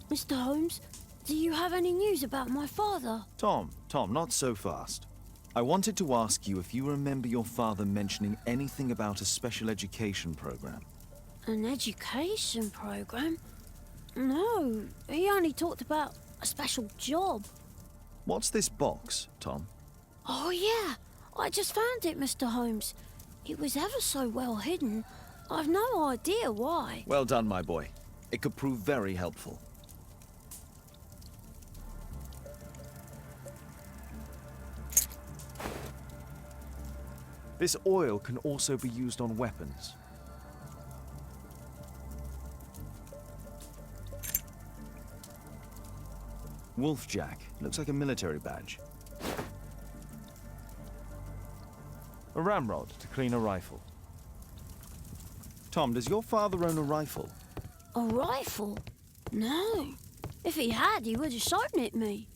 Mr. Holmes, do you have any news about my father? Tom, not so fast. I wanted to ask you if you remember your father mentioning anything about a special education program. An education program? No, he only talked about a special job. What's this box, Tom? Oh yeah, I just found it, Mr. Holmes. It was ever so well hidden. I've no idea why. Well done, my boy. It could prove very helpful. This oil can also be used on weapons. Wolfjack. Looks like a military badge. A ramrod to clean a rifle. Tom, does your father own a rifle? A rifle? No. If he had, he would have shown it me.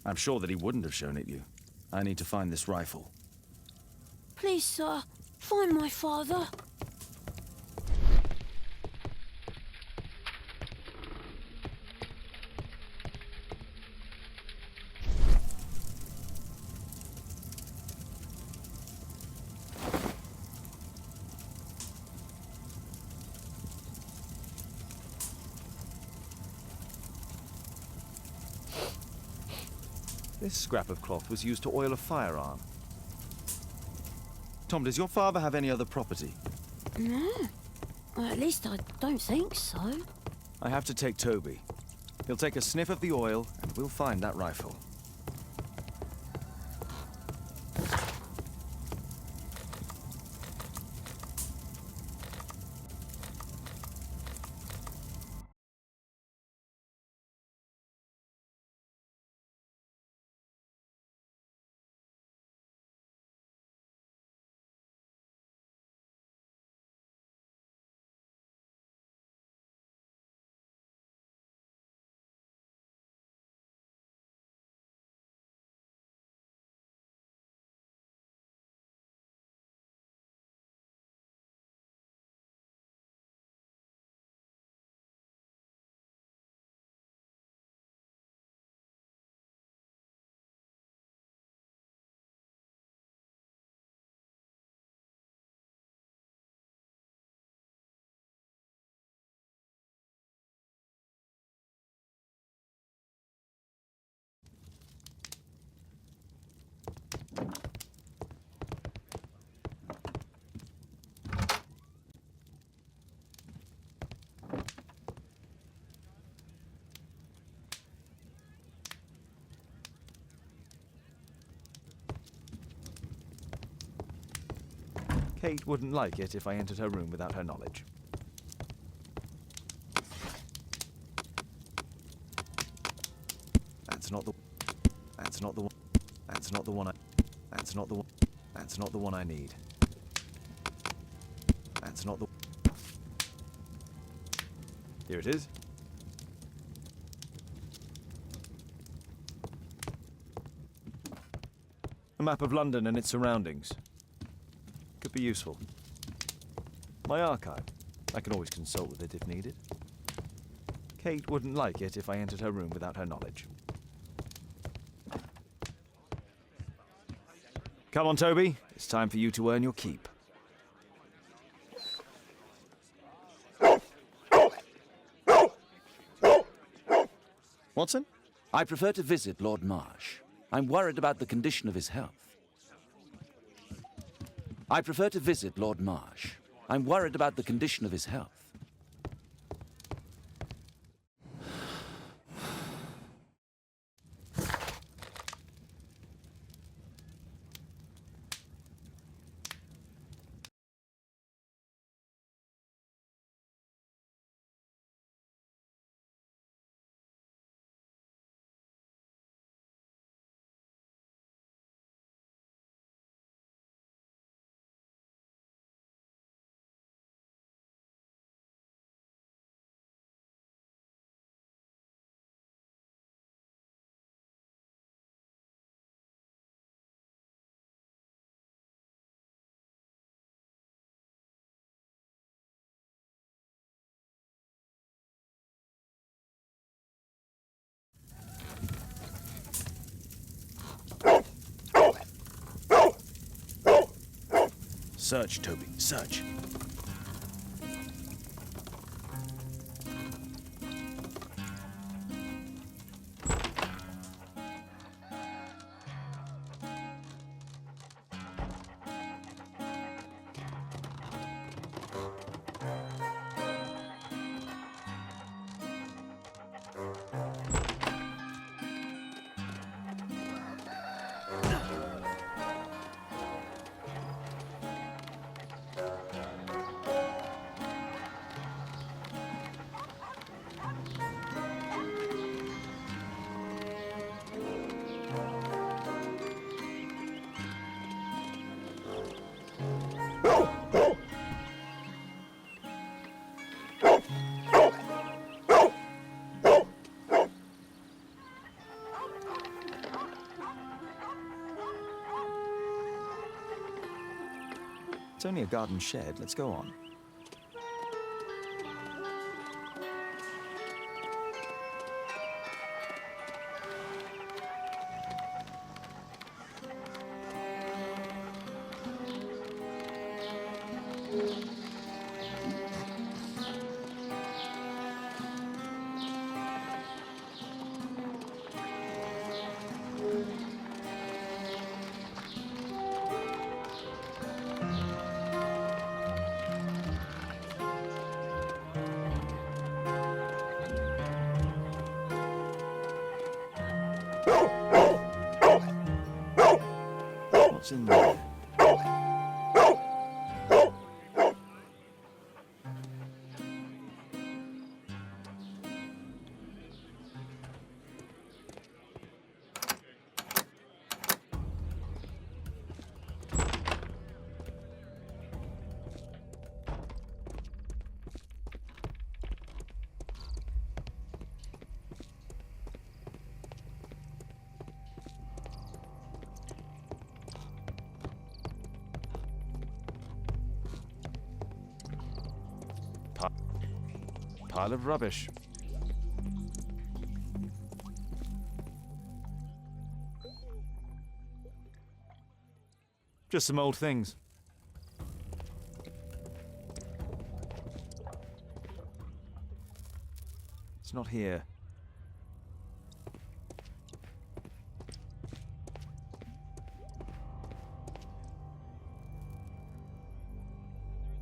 I'm sure that he wouldn't have shown it you. I need to find this rifle. Please, sir, find my father. This scrap of cloth was used to oil a firearm. Tom, does your father have any other property? No. At least I don't think so. I have to take Toby. He'll take a sniff of the oil, and we'll find that rifle. Kate wouldn't like it if I entered her room without her knowledge. That's not the one I That's not the one I need. That's not the Here it is. A map of London and its surroundings. Could be useful. My archive. I can always consult with it if needed. Kate wouldn't like it if I entered her room without her knowledge. Come on, Toby. It's time for you to earn your keep. Watson? I prefer to visit Lord Marsh. I'm worried about the condition of his health. I prefer to visit Lord Marsh. I'm worried about the condition of his health. Search, Toby, search. It's only a garden shed. Let's go on. What's in there? Pile of rubbish. Just some old things. It's not here.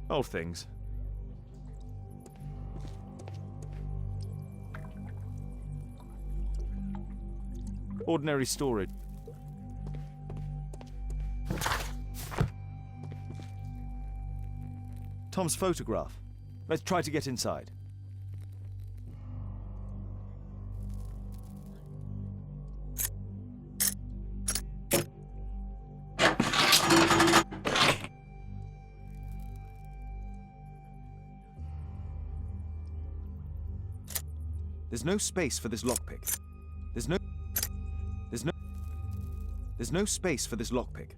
Old things. Ordinary storage. Tom's photograph. Let's try to get inside. There's no space for this lockpick. There's no space for this lockpick.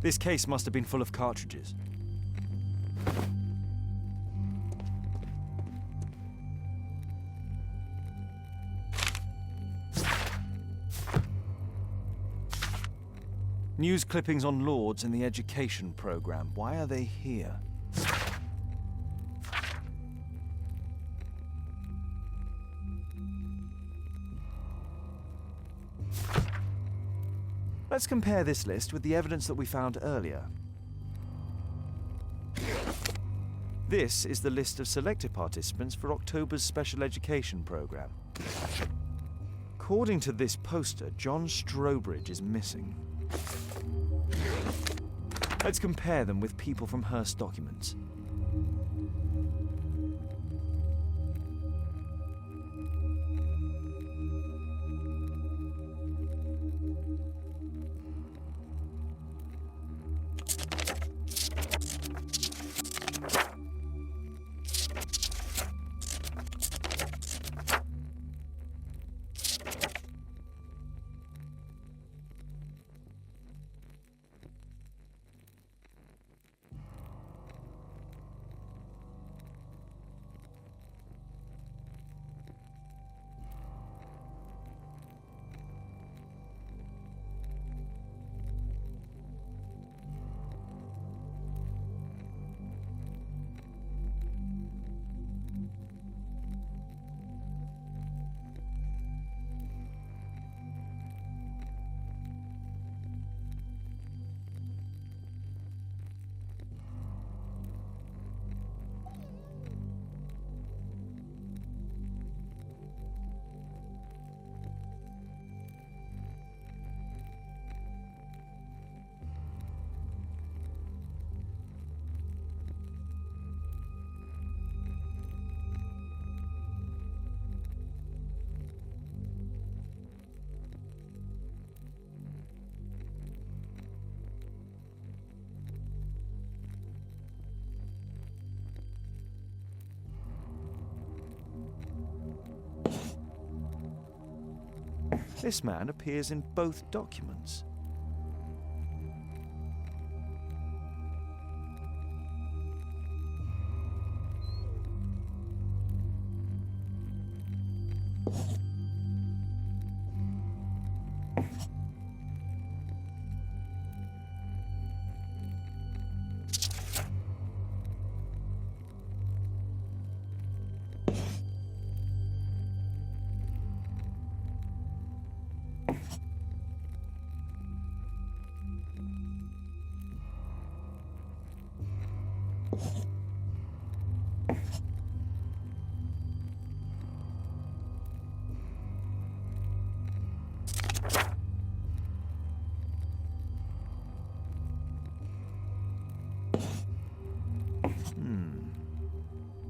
This case must have been full of cartridges. News clippings on Lords in the education program. Why are they here? Let's compare this list with the evidence that we found earlier. This is the list of selected participants for October's special education program. According to this poster, John Strobridge is missing. Let's compare them with people from Hearst documents. This man appears in both documents.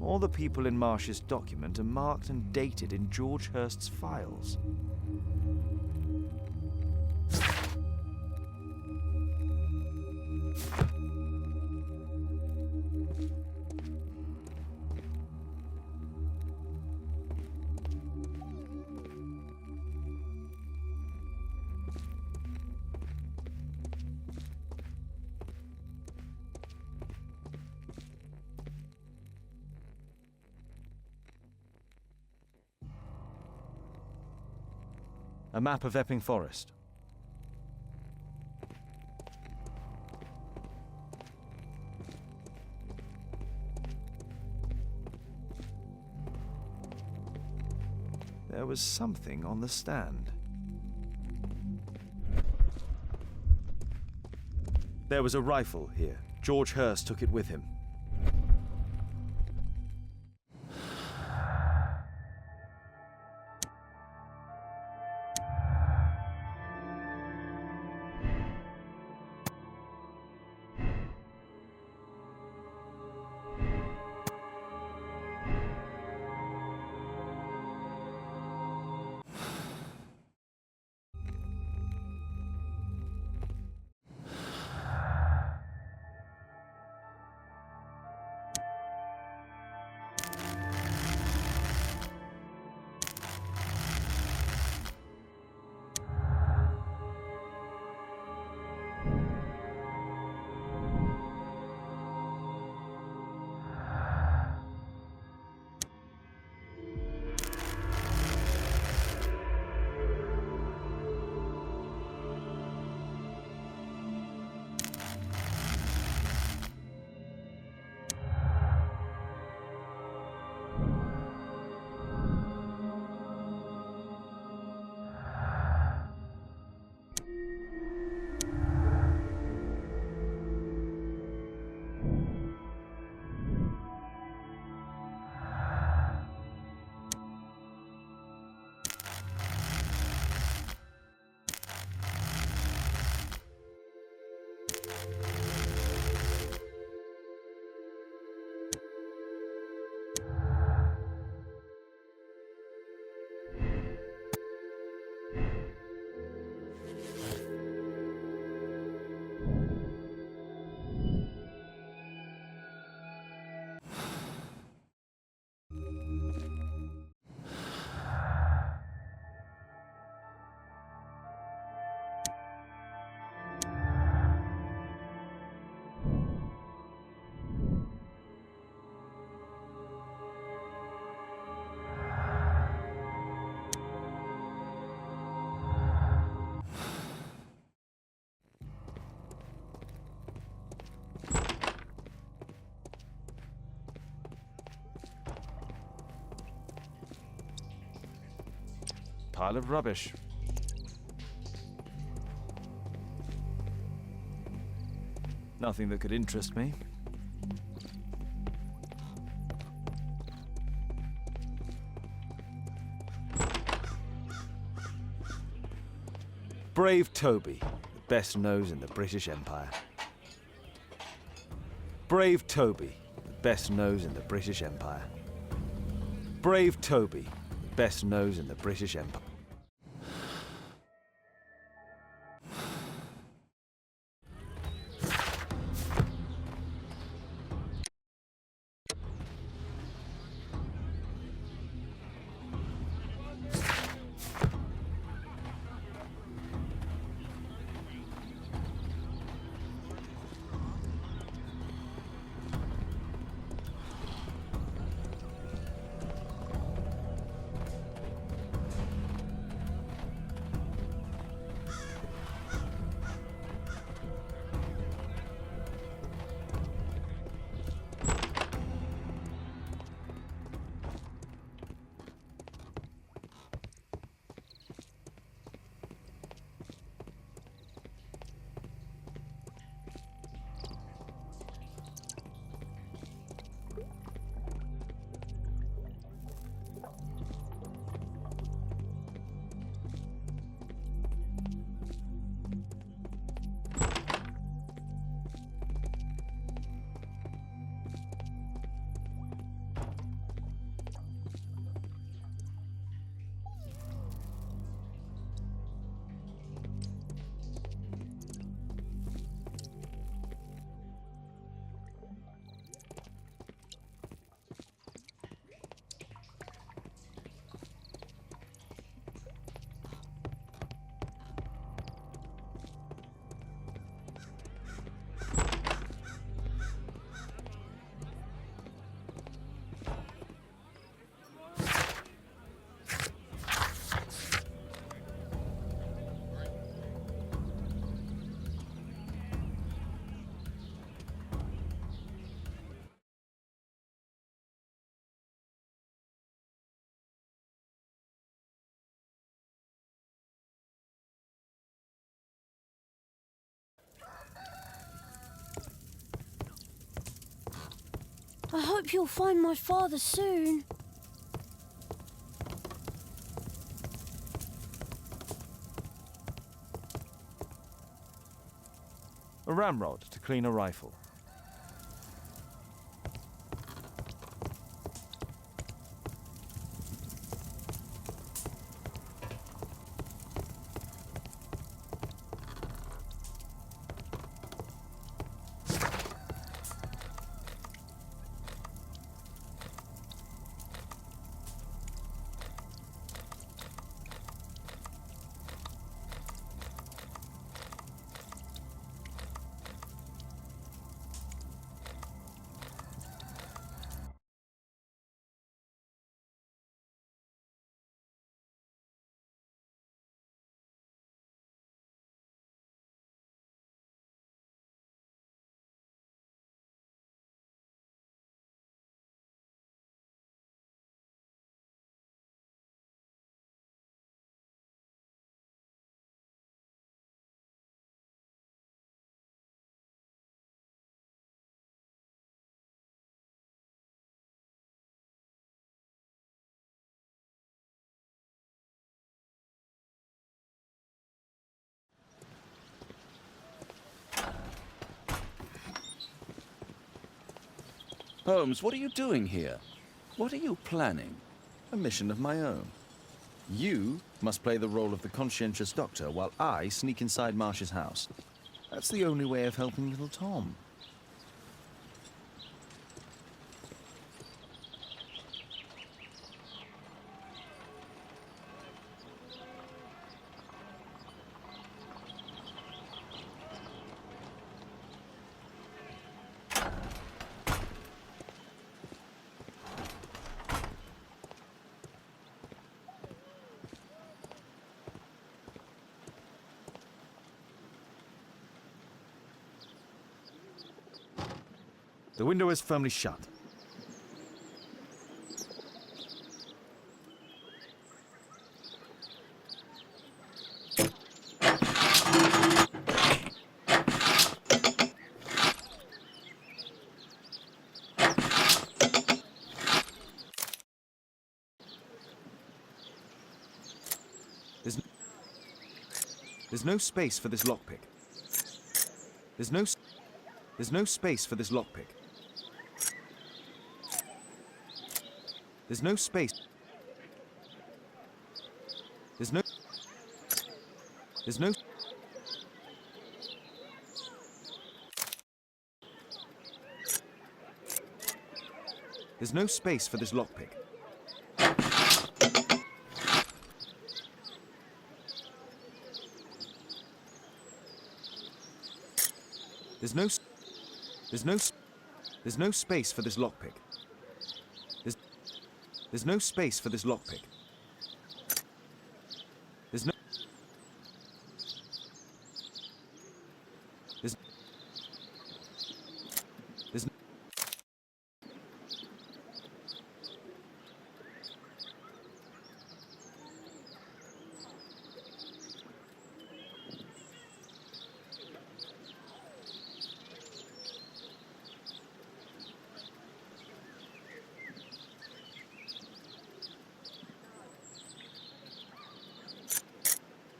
All the people in Marsh's document are marked and dated in George Hurst's files. A map of Epping Forest. There was something on the stand. There was a rifle here. George Hurst took it with him. Pile of rubbish. Nothing that could interest me. Brave Toby, the best nose in the British Empire. Brave Toby, the best nose in the British Empire. Brave Toby, the best nose in the British Empire. I hope you'll find my father soon. A ramrod to clean a rifle. Holmes, what are you doing here? What are you planning? A mission of my own. You must play the role of the conscientious doctor while I sneak inside Marsh's house. That's the only way of helping little Tom. The window is firmly shut. There's no space for this lockpick. There's no space for this lockpick. There's no space. There's no. There's no. There's no space for this lockpick. There's no. There's no. There's no space for this lockpick. There's no space for this lockpick. There's no. There's. There's.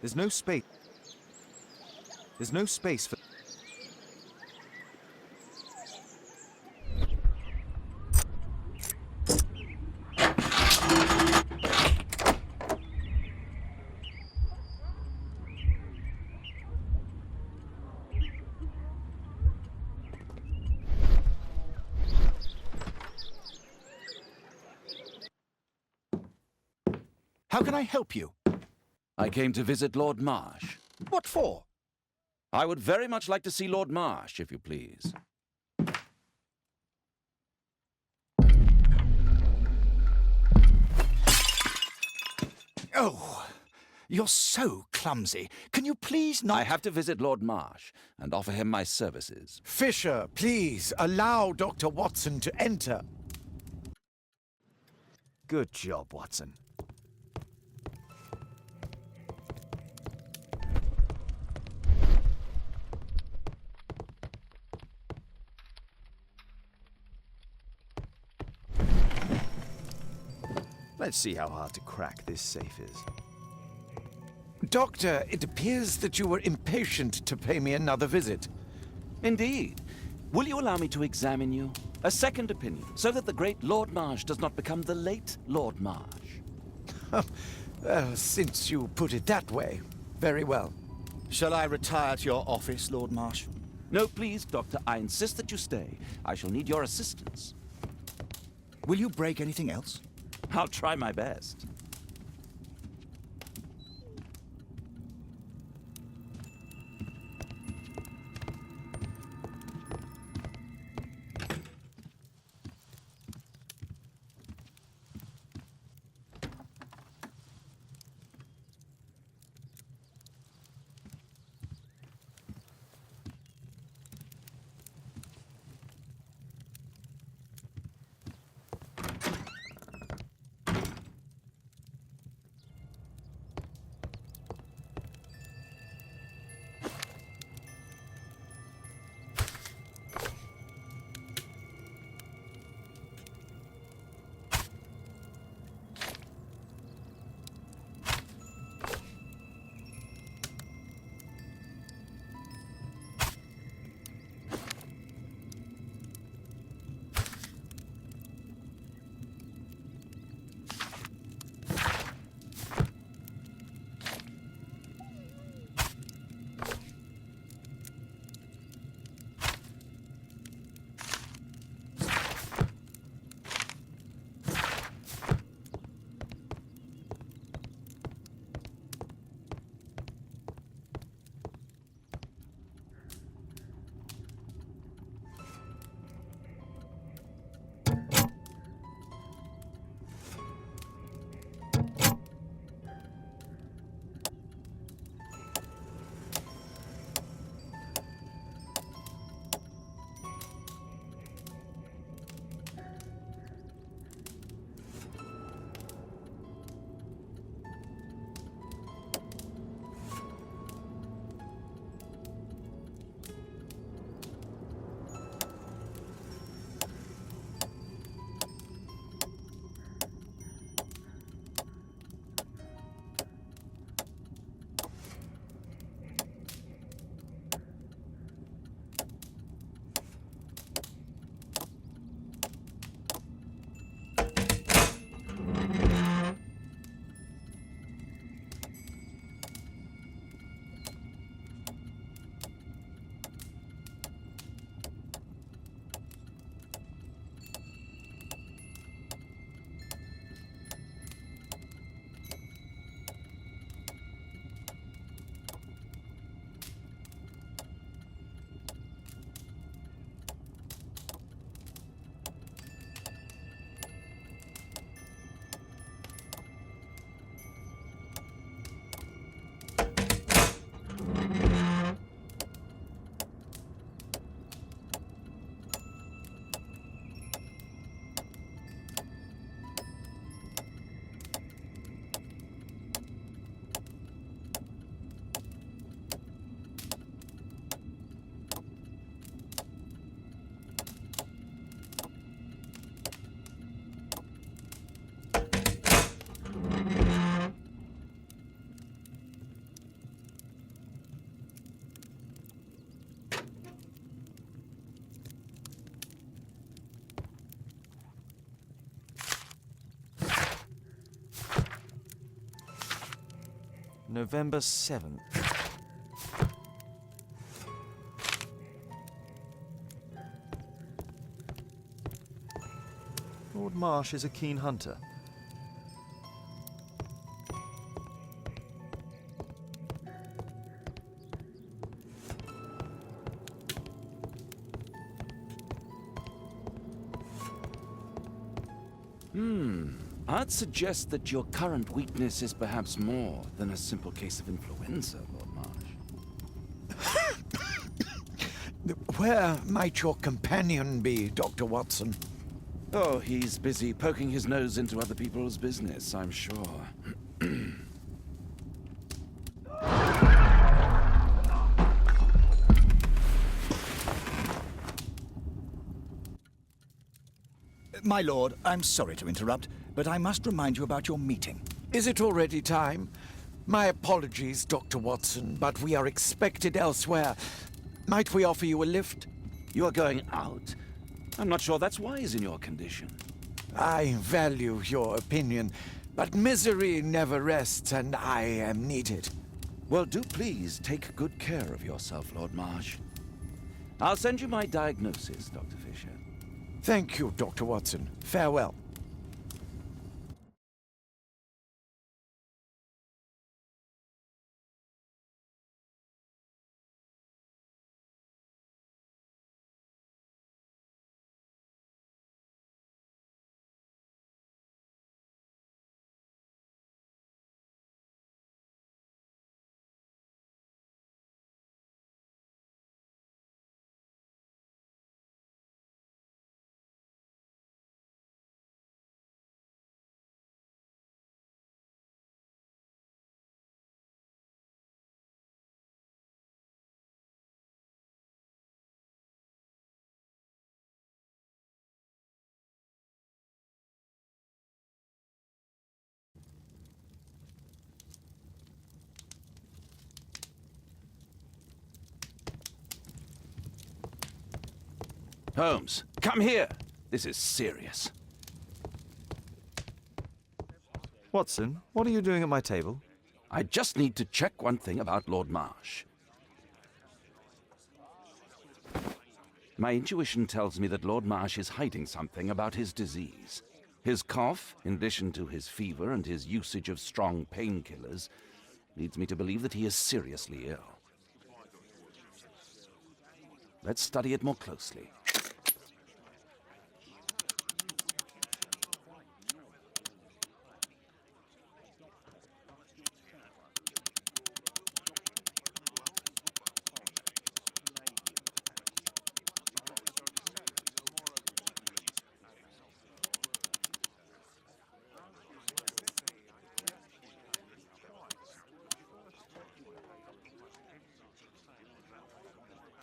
There's no space. There's no space for. How can I help you? I came to visit Lord Marsh. What for? I would very much like to see Lord Marsh, if you please. Oh, you're so clumsy. Can you please not... I have to visit Lord Marsh and offer him my services. Fisher, please, allow Dr. Watson to enter. Good job, Watson. Let's see how hard to crack this safe is. Doctor, it appears that you were impatient to pay me another visit. Indeed. Will you allow me to examine you? A second opinion, so that the great Lord Marsh does not become the late Lord Marsh. Well, since you put it that way, very well. Shall I retire to your office, Lord Marsh? No, please, Doctor. I insist that you stay. I shall need your assistance. Will you break anything else? I'll try my best. November 7th. Lord Marsh is a keen hunter. I'd suggest that your current weakness is perhaps more than a simple case of influenza, Lord Marsh. Where might your companion be, Dr. Watson? Oh, he's busy poking his nose into other people's business, I'm sure. My lord, I'm sorry to interrupt, but I must remind you about your meeting. Is it already time? My apologies, Dr. Watson, but we are expected elsewhere. Might we offer you a lift? You are going out? I'm not sure that's wise in your condition. I value your opinion, but misery never rests, and I am needed. Well, do please take good care of yourself, Lord Marsh. I'll send you my diagnosis, Dr. Fisher. Thank you, Dr. Watson. Farewell. Holmes, come here. This is serious. Watson, what are you doing at my table? I just need to check one thing about Lord Marsh. My intuition tells me that Lord Marsh is hiding something about his disease. His cough, in addition to his fever and his usage of strong painkillers, leads me to believe that he is seriously ill. Let's study it more closely.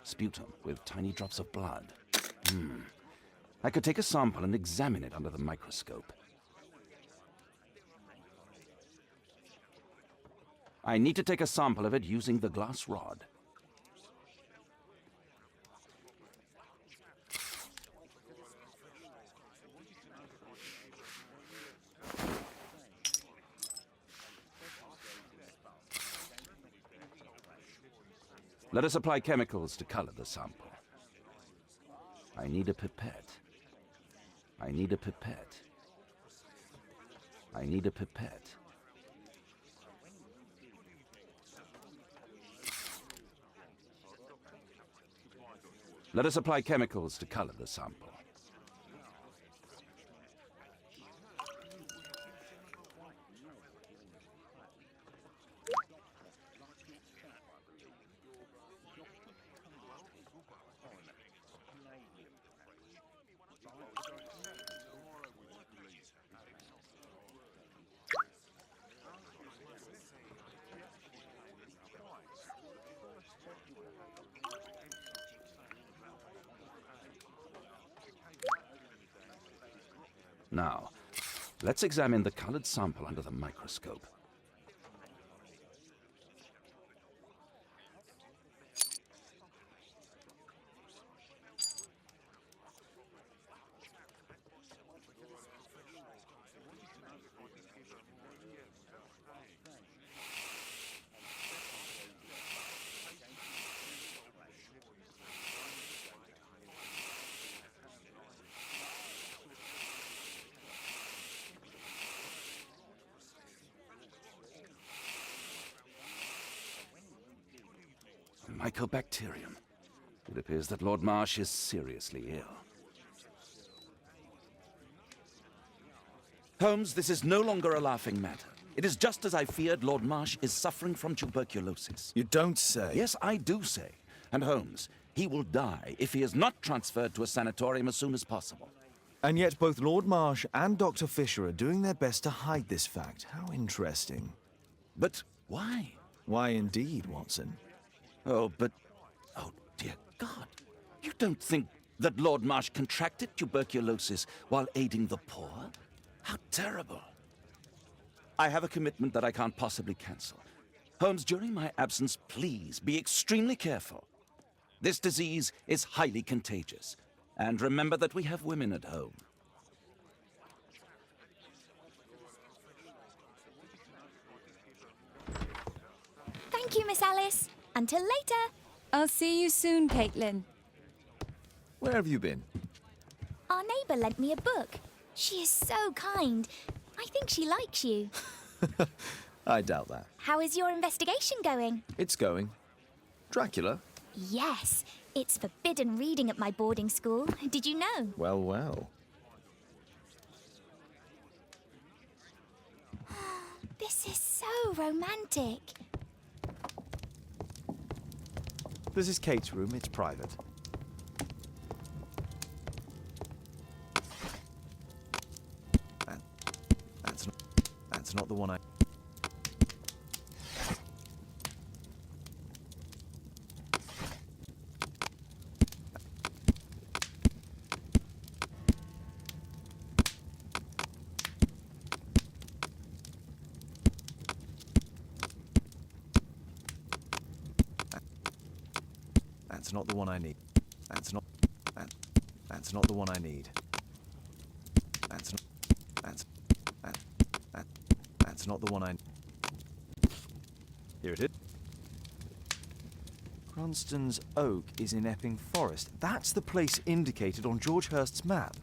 Sputum with tiny drops of blood. I could take a sample and examine it under the microscope. I need to take a sample of it using the glass rod. Let us apply chemicals to color the sample. I need a pipette. I need a pipette. I need a pipette. Let us apply chemicals to color the sample. Now, let's examine the colored sample under the microscope. Mycobacterium. It appears that Lord Marsh is seriously ill. Holmes, this is no longer a laughing matter. It is just as I feared. Lord Marsh is suffering from tuberculosis. You don't say. Yes, I do say. And Holmes, he will die if he is not transferred to a sanatorium as soon as possible. And yet both Lord Marsh and Dr. Fisher are doing their best to hide this fact. How interesting. But why? Why indeed, Watson? Oh, but... Oh, dear God. You don't think That Lord Marsh contracted tuberculosis while aiding the poor? How terrible. I have a commitment that I can't possibly cancel. Holmes, during my absence, please be extremely careful. This disease is highly contagious. And remember that we have women at home. Thank you, Miss Alice. Until later. I'll see you soon, Caitlin. Where have you been? Our neighbour lent me a book. She is so kind. I think she likes you. I doubt that. How is your investigation going? It's going. Dracula? Yes, it's forbidden reading at my boarding school. Did you know? Well, well. This is so romantic. This is Kate's room. It's private. That's not the one I... That's not the one I need. That's not the one I need. That's not the one I... Here it is. Cranston's Oak is in Epping Forest. That's the place indicated on George Hurst's map.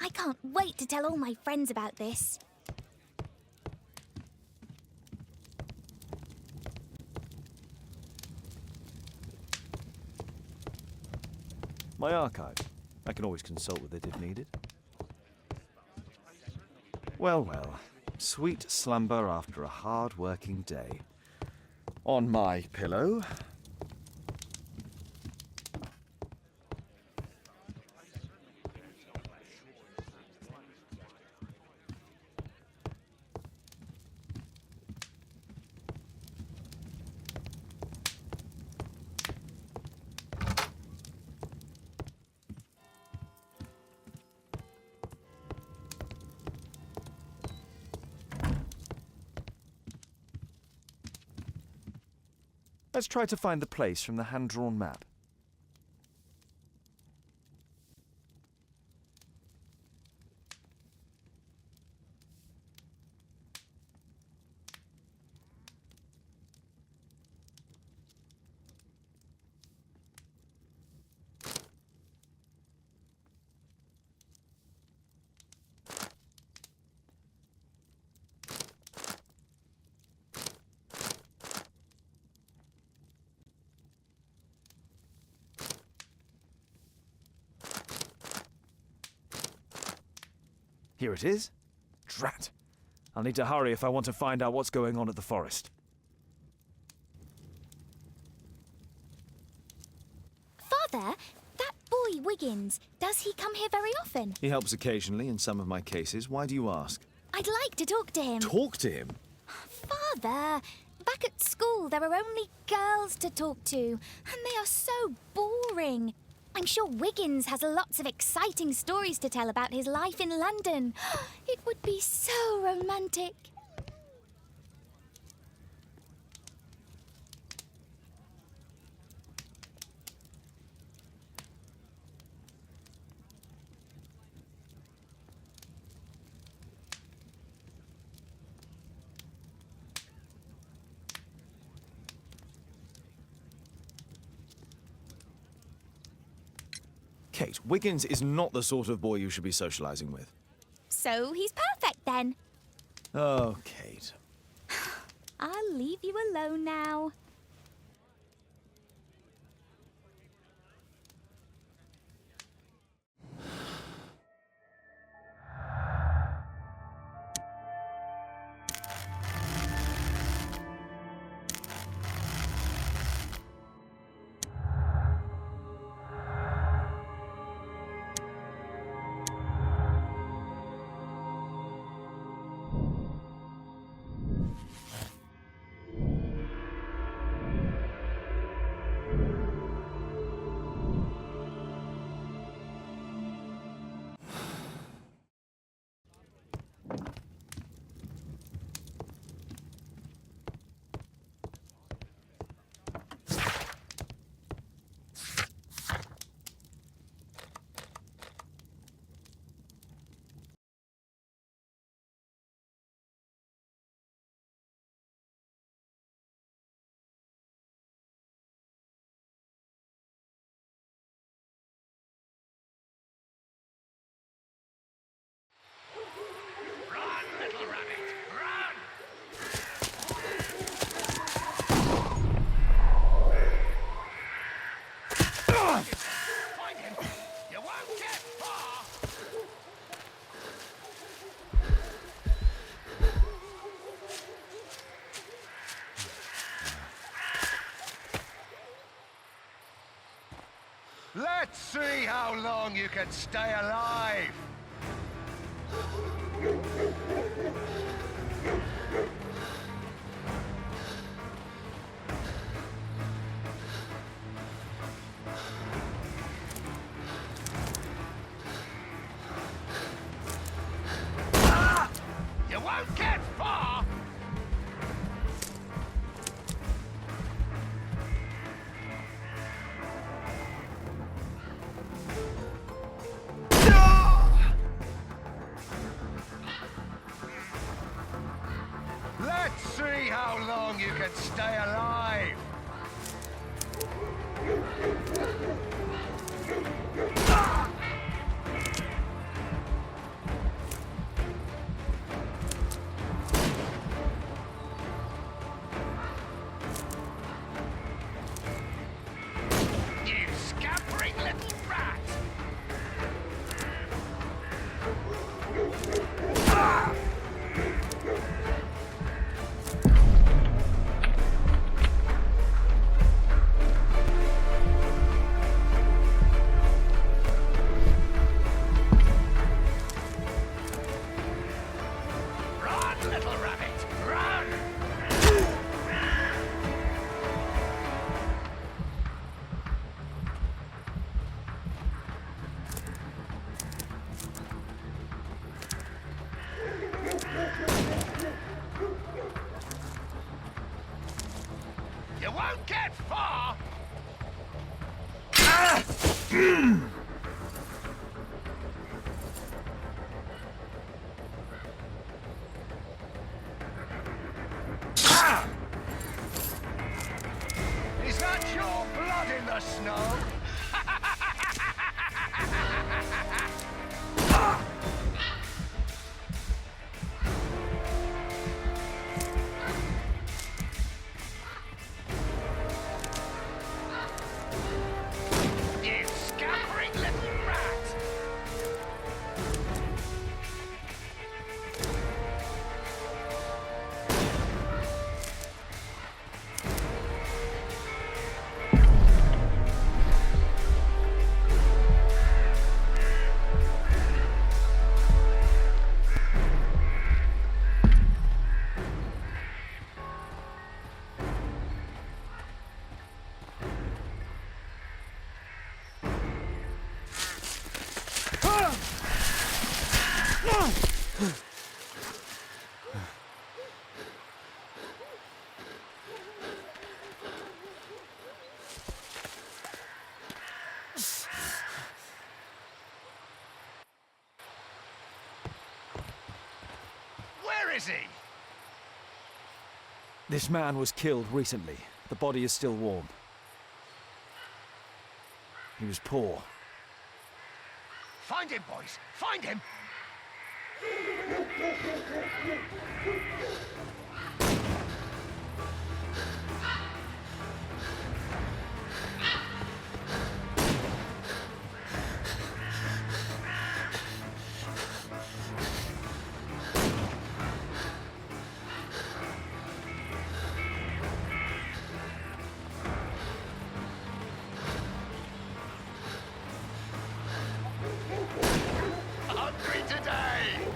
I can't wait to tell all my friends about this. My archive. I can always consult with it if needed. Well, well. Sweet slumber after a hard-working day. On my pillow. Let's try to find the place from the hand-drawn map. Here it is. Drat. I'll need to hurry if I want to find out what's going on at the forest. Father, that boy Wiggins, does he come here very often? He helps occasionally in some of my cases. Why do you ask? I'd like to talk to him. Talk to him? Father, back at school there are only girls to talk to, and they are so boring. I'm sure Wiggins has lots of exciting stories to tell about his life in London. It would be so romantic. Kate, Wiggins is not the sort of boy you should be socializing with. So he's perfect then. Oh, Kate. I'll leave you alone now. Let's see how long you can stay alive! You won't get far! Let's see how long you can stay alive! You scampering little rat! Run, little rabbit, run! You won't get far! Is that your blood in the snow? You scampering little rat! Where is he? This man was killed recently. The body is still warm. He was poor. Find him, boys! Find him! Hungry today!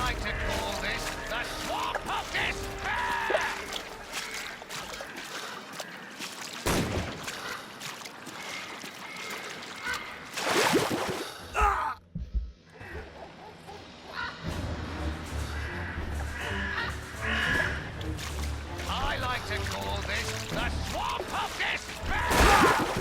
like to call this the Swamp of Despair! I like to call this the Swamp of Despair!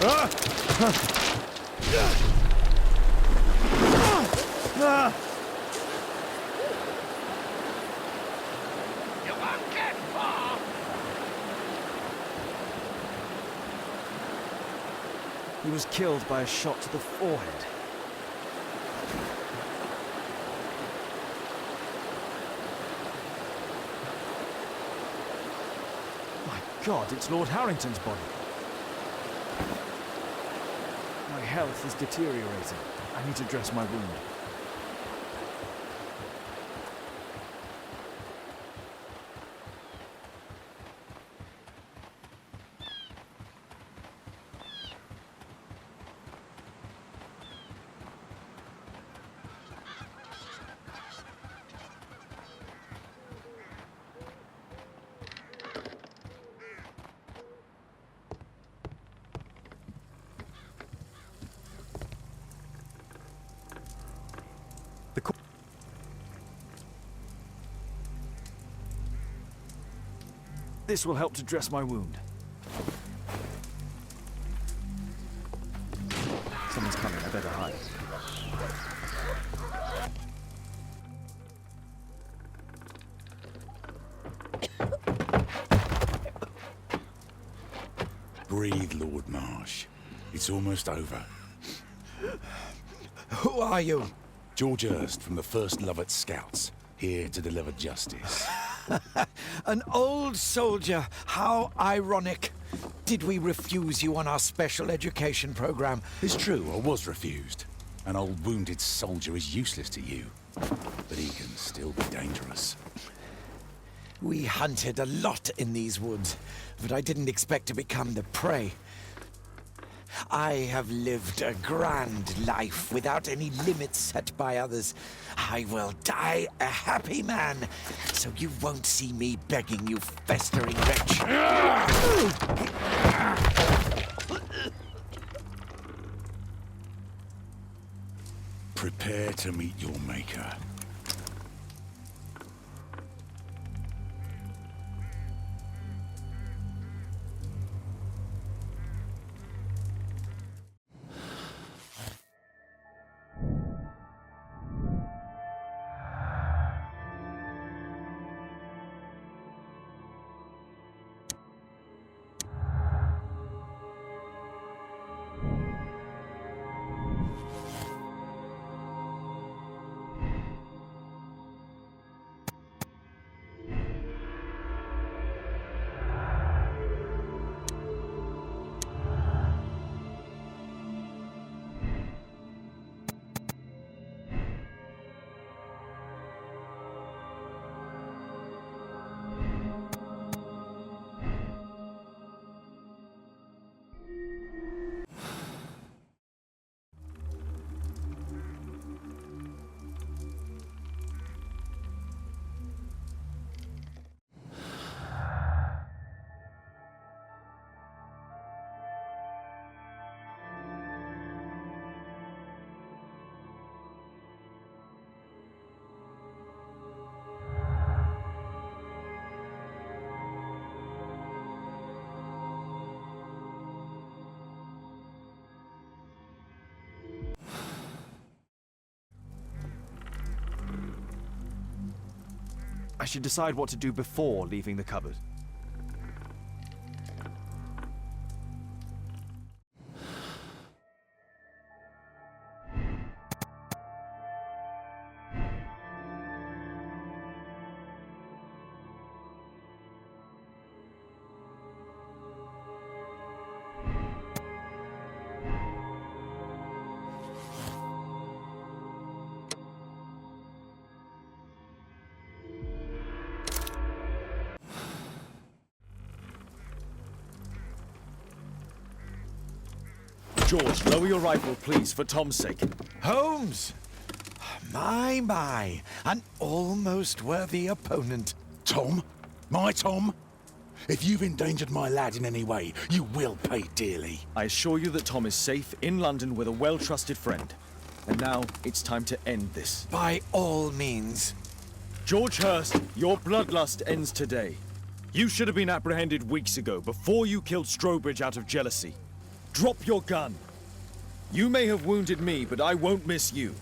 You won't get far! He was killed by a shot to the forehead. God, it's Lord Harrington's body. My health is deteriorating. I need to dress my wound. This will help to dress my wound. Someone's coming, I better hide. Breathe, Lord Marsh. It's almost over. Who are you? George Hurst from the 1st Lovat Scouts, here to deliver justice. An old soldier. How ironic. Did we refuse you on our special education program? It's true, I was refused. An old wounded soldier is useless to you, but he can still be dangerous. We hunted a lot in these woods, but I didn't expect to become the prey. I have lived a grand life without any limits set by others. I will die a happy man, so you won't see me begging, you festering wretch. Prepare to meet your maker. I should decide what to do before leaving the cupboard. George, lower your rifle, please, for Tom's sake. Holmes! My, an almost worthy opponent. Tom? My Tom? If you've endangered my lad in any way, you will pay dearly. I assure you that Tom is safe in London with a well-trusted friend. And now, it's time to end this. By all means. George Hurst, your bloodlust ends today. You should have been apprehended weeks ago, before you killed Strobridge out of jealousy. Drop your gun. You may have wounded me, but I won't miss you.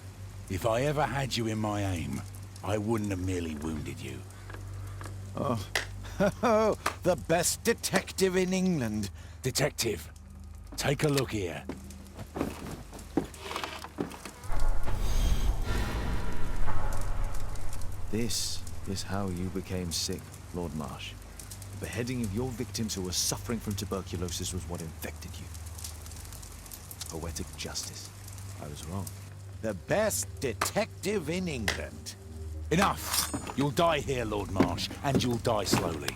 If I ever had you in my aim, I wouldn't have merely wounded you. Oh, the best detective in England. Detective, take a look here. This is how you became sick, Lord Marsh. beheading of your victims who were suffering from tuberculosis was what infected you. Poetic justice. I was wrong. The best detective in England. Enough! You'll die here, Lord Marsh, and you'll die slowly.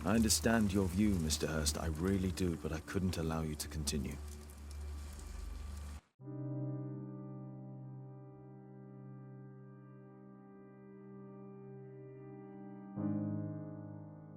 I understand your view, Mr. Hurst. I really do, but I couldn't allow you to continue.